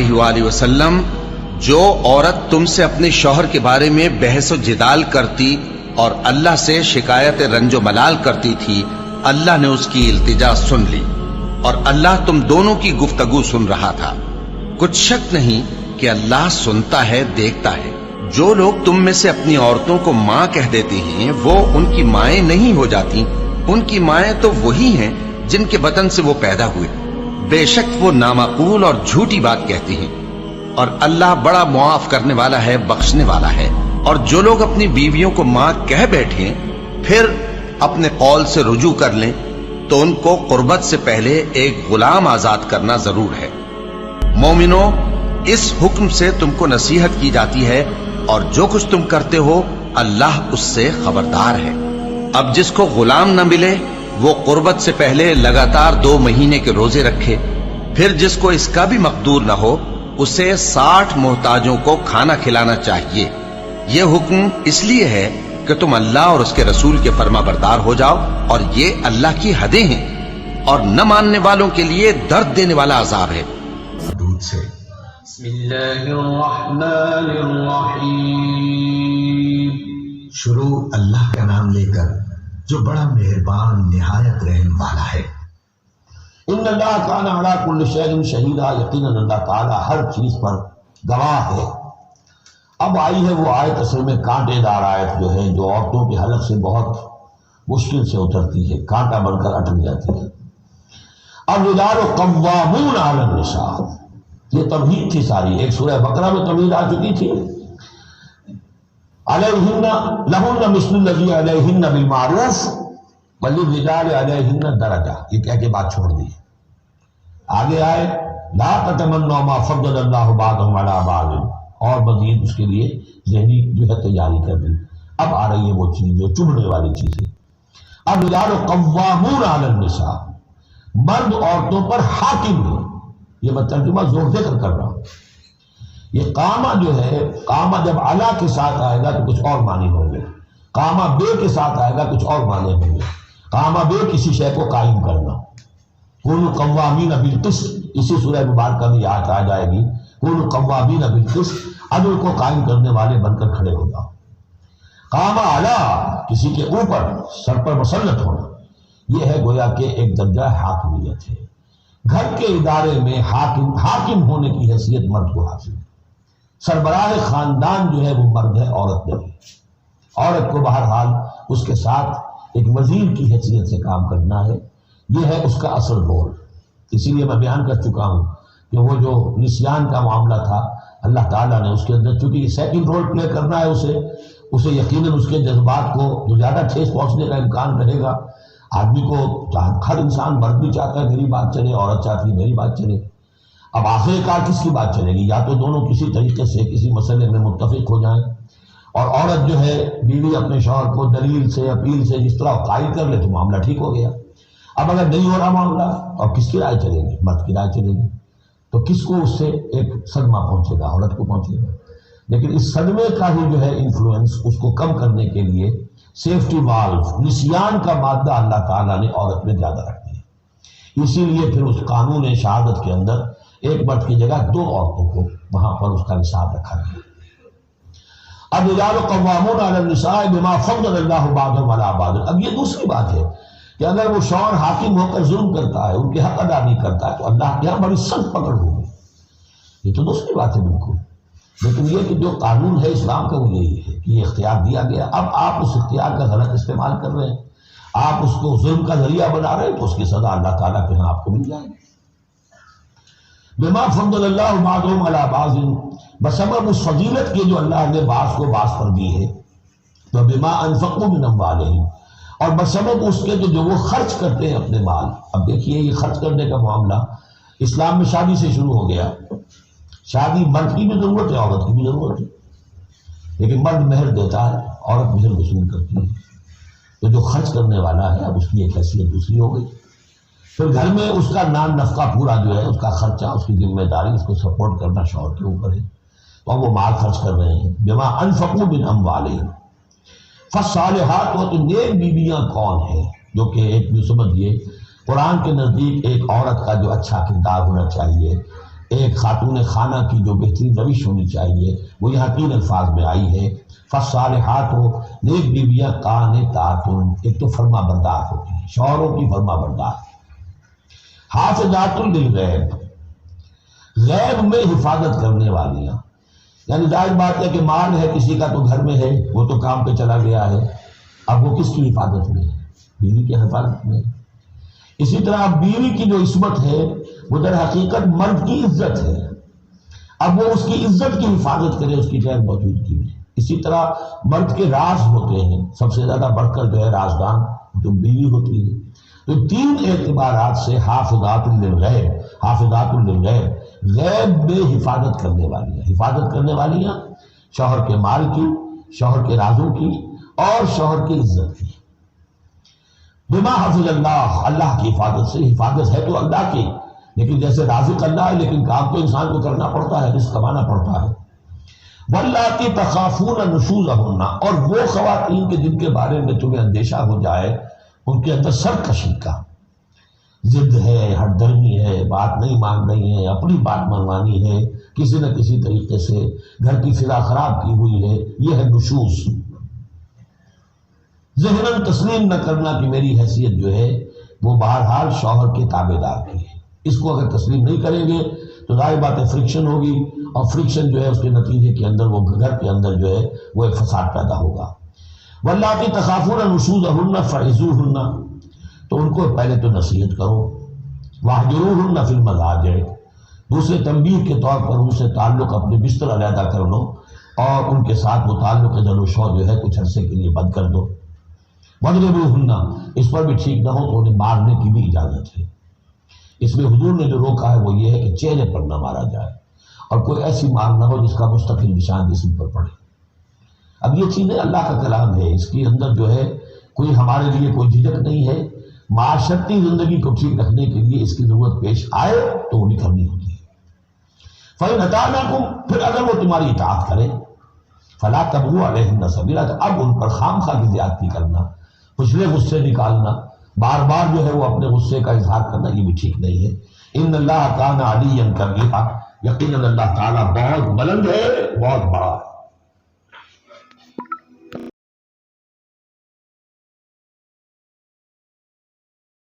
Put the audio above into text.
علیہ وآلہ وسلم، جو عورت تم سے اپنے شوہر کے بارے میں بحث و جدال کرتی اور اللہ سے شکایت رنج و ملال کرتی تھی، اللہ نے اس کی التجا سن لی اور اللہ تم دونوں کی گفتگو سن رہا تھا۔ کچھ شک نہیں کہ اللہ سنتا ہے، دیکھتا ہے۔ جو لوگ تم میں سے اپنی عورتوں کو ماں کہہ دیتے ہیں وہ ان کی مائیں نہیں ہو جاتی، ان کی مائیں تو وہی ہیں جن کے بطن سے وہ پیدا ہوئے۔ بے شک وہ نامعقول اور جھوٹی بات کہتی ہیں، اور اللہ بڑا معاف کرنے والا ہے، بخشنے والا ہے۔ اور جو لوگ اپنی بیویوں کو ماں کہہ بیٹھیں پھر اپنے قول سے رجوع کر لیں تو ان کو قربت سے پہلے ایک غلام آزاد کرنا ضرور ہے۔ مومنو، اس حکم سے تم کو نصیحت کی جاتی ہے اور جو کچھ تم کرتے ہو اللہ اس سے خبردار ہے۔ اب جس کو غلام نہ ملے وہ قربت سے پہلے لگاتار 2 مہینے کے روزے رکھے، پھر جس کو اس کا بھی مقدور نہ ہو اسے 60 محتاجوں کو کھانا کھلانا چاہیے۔ یہ حکم اس لیے ہے کہ تم اللہ اور اس کے رسول کے فرما بردار ہو جاؤ، اور یہ اللہ کی حدیں ہیں، اور نہ ماننے والوں کے لیے درد دینے والا عذاب ہے۔ حدود سے بسم اللہ الرحمن الرحیم۔ شروع اللہ کا نام لے کر جو بڑا مہربان نہایت رحم والا ہے۔ ان اللہ کان علی کل شیء شہیدا، یقیناً اللہ تعالیٰ ہر چیز پر گواہ ہے۔ اب آئی ہے وہ آیت اصل میں کانٹے دار آیت جو ہے، جو عورتوں کے حلق سے بہت مشکل سے اترتی ہے، کانٹا بن کر اٹک جاتی ہے۔ الرجال قوامون علی النساء، یہ تمہید تھی ساری، ایک سورہ بقرہ میں تمہید آ چکی تھی۔ علیہن لہن مثل الذی علیہن بالمعروف وللرجال علیہن درجہ، یہ کہہ کے بات چھوڑ دی۔ آگے آئے لا تتمنوا ما فضل اللہ بعضهم علی بعض، اور مزید اس کے لیے ذہنی جو ہے تیاری کر دی۔ اب آ رہی ہے وہ چیز جو چبھنے والی چیز ہے۔ اب الرجال قوامون علی النساء، مرد عورتوں پر حاکم ہے۔ یہ میں ترجمہ زور دے کر رہا ہوں۔ یہ قامہ جو ہے، قامہ جب علا کے ساتھ آئے گا تو کچھ اور معنی ہوں گے، قامہ بے کے ساتھ آئے گا کچھ اور معنی ہوں گے۔ قامہ بے کسی شے کو قائم کرنا، کونوا قوامین بالقسط، اسی سورہ مبارکہ میں آیت آ جائے گی، کونوا قوامین بالقسط، عدل کو قائم کرنے والے بن کر کھڑے ہو جاؤ۔ قامہ علا، کسی کے اوپر سر پر مسلط ہونا، یہ ہے گویا کہ ایک درجہ حاکمیت ہے۔ گھر کے ادارے میں حاکم ہونے کی حیثیت مرد کو حاصل ہے۔ سربراہ خاندان جو ہے وہ مرد ہے، عورت نہیں۔ عورت کو بہرحال اس کے ساتھ ایک وزیر کی حیثیت سے کام کرنا ہے، یہ ہے اس کا اصل رول۔ اسی لیے میں بیان کر چکا ہوں کہ وہ جو نسیان کا معاملہ تھا، اللہ تعالیٰ نے اس کے اندر چونکہ یہ سیکنڈ رول پلے کرنا ہے اسے یقیناً اس کے جذبات کو جو زیادہ ٹھیس پہنچنے کا امکان رہے گا۔ آدمی کو ہر انسان، مرد بھی چاہتا ہے میری بات چلے، عورت چاہتی ہے میری بات چلے۔ اب آخر کار کس کی بات چلے گی؟ یا تو دونوں کسی طریقے سے کسی مسئلے میں متفق ہو جائیں، اور عورت جو ہے بیوی اپنے شوہر کو دلیل سے، اپیل سے جس طرح قائل کر لے تو معاملہ ٹھیک ہو گیا۔ اب اگر نہیں ہو رہا معاملہ، اور کس کی رائے چلے گی؟ مرد کی رائے چلے گی، تو کس کو اس سے ایک صدمہ پہنچے گا؟ عورت کو پہنچے گا۔ لیکن اس صدمے کا ہی جو ہے انفلوئنس، اس کو کم کرنے کے لیے سیفٹی والو، نسیان کا مادہ اللہ تعالیٰ نے عورت میں زیادہ رکھ دیا۔ اسی لیے پھر اس قانون شہادت کے اندر ایک مرد کی جگہ 2 عورتوں کو وہاں پر اس کا نصاب رکھا گیا۔ الرجال قوامون علی النساء بما فضل اللہ بعضهم علی بعض۔ اب یہ دوسری بات ہے کہ اگر وہ شوہر حاکم ہو کر ظلم کرتا ہے، ان کے حق ادا نہیں کرتا ہے، تو اللہ کے یہاں بڑی سخت پکڑ ہوگی۔ یہ تو دوسری بات ہے بالکل۔ لیکن یہ کہ جو قانون ہے اسلام کا وہ یہی ہے کہ یہ اختیار دیا گیا، اب آپ اس اختیار کا غلط استعمال کر رہے ہیں، آپ اس کو ظلم کا ذریعہ بنا رہے ہیں، تو اس کی سزا اللہ تعالیٰ کے ہاں آپ کو مل جائے گی۔ بما فضل اللہ بعضهم علی بعض، بسبب اس فضیلت کی جو اللہ نے بعض کو بعض پر دی ہے، تو بما انفقوا من اموالہم، اور بسبب اس کے جو وہ خرچ کرتے ہیں اپنے مال۔ اب دیکھیے یہ خرچ کرنے کا معاملہ اسلام میں شادی سے شروع ہو گیا۔ شادی مرد کی بھی ضرورت ہے، عورت کی بھی ضرورت ہے، لیکن مرد مہر دیتا ہے، عورت مہر وصول کرتی ہے۔ تو جو خرچ کرنے والا ہے اب اس کی ایک حیثیت دوسری ہو گئی۔ پھر گھر میں اس کا نان نفقہ پورا جو ہے، اس کا خرچہ، اس کی ذمہ داری، اس کو سپورٹ کرنا شوہر کے اوپر ہے، تو وہ مال خرچ کر رہے ہیں۔ بما انفقوا من اموالہم، فالصالحات، تو نیک بیویاں کون ہیں؟ جو کہ ایک جو سمجھیے قرآن کے نزدیک ایک عورت کا جو اچھا کردار ہونا چاہیے، ایک خاتون خانہ کی جو بہترین روش ہونی چاہیے وہ یہاں 3 الفاظ میں آئی ہے، فالصالحات، نیک بیویاں قانتات، ایک تو فرما بردار ہوتی ہیں، شوہروں کی فرما بردار، حافظات للغیب، غیب میں حفاظت کرنے والیاں، یعنی ظاہر بات ہے کہ مال ہے کسی کا تو گھر میں ہے، وہ تو کام پہ چلا گیا ہے، اب وہ کس کی حفاظت میں ہے؟ بیوی کی حفاظت میں۔ اسی طرح بیوی کی جو عصمت ہے وہ در حقیقت مرد کی عزت ہے، اب وہ اس کی عزت کی حفاظت کرے اس کی غیر موجودگی میں۔ اسی طرح مرد کے راز ہوتے ہیں، سب سے زیادہ بڑھ کر جو ہے رازدان جو بیوی ہوتی ہے۔ تو 3 اعتبارات سے حافظات للغیب، حافظات للغیب، غیب میں حفاظت کرنے والیاں، حفاظت کرنے والیاں شوہر کے مال کی، شوہر کے رازوں کی اور شوہر کی عزت کی۔ بما حفظ اللہ، اللہ کی حفاظت سے، حفاظت ہے تو اللہ کی، لیکن جیسے رازق اللہ ہے لیکن کام تو انسان کو کرنا پڑتا ہے، رزق کمانا پڑتا ہے۔ واللاتی تخافون نشوزہن، اور وہ خواتین کے جن کے بارے میں تمہیں اندیشہ ہو جائے ان کے اندر سرکشی کا، ضد ہے، ہٹ درمی ہے، بات نہیں مان رہی ہے، اپنی بات منوانی ہے، کسی نہ کسی طریقے سے گھر کی فضا خراب کی ہوئی ہے، یہ ہے نشوز۔ ذہناً تسلیم نہ کرنا کہ میری حیثیت جو ہے وہ بہرحال شوہر کے تابع دار کی ہے، اس کو اگر تسلیم نہیں کریں گے تو ظاہر بات ہے فرکشن ہوگی، اور فرکشن جو ہے اس کے نتیجے کے اندر وہ گھر کے اندر جو ہے وہ ایک فساد پیدا ہوگا۔ واللاتی تخافون نشوزہن فعظوہن، تو ان کو پہلے تو نصیحت کرو، واہجروہن فی المضاجع، دوسرے تنبیہ کے طور پر ان سے تعلق اپنے بستر علیحدہ کر لو اور ان کے ساتھ وہ تعلق زن و شو جو ہے کچھ عرصے کے لیے بند کر دو۔ واضربوہن، اس پر بھی ٹھیک نہ ہو تو انہیں مارنے کی بھی اجازت ہے۔ اس میں حضور نے جو روکا ہے وہ یہ ہے کہ چہرے پر نہ مارا جائے اور کوئی ایسی مار نہ ہو جس کا مستقل نشان جسم پر پڑے۔ اب یہ چیزیں اللہ کا کلام ہے، اس کے اندر جو ہے کوئی ہمارے لیے کوئی جھجک نہیں ہے، معاشرتی زندگی کو ٹھیک رکھنے کے لیے اس کی ضرورت پیش آئے تو انہیں کرنی ہوتی ہے۔ فَإِنْ أَطَاعْنَكُمْ، پھر اگر وہ تمہاری اطاعت کریں، فَلَا تَبْغُوا عَلَيْهِنَّ سَبِيلًا، تو اب ان پر خواہ کی زیادتی کرنا، پچھلے غصے نکالنا، بار بار جو ہے وہ اپنے غصے کا اظہار کرنا، یہ بھی ٹھیک نہیں ہے۔ ان اللہ کان علیٰ کبیرا، یقیناً اللہ تعالیٰ بہت بلند ہے، بہت بڑا ہے۔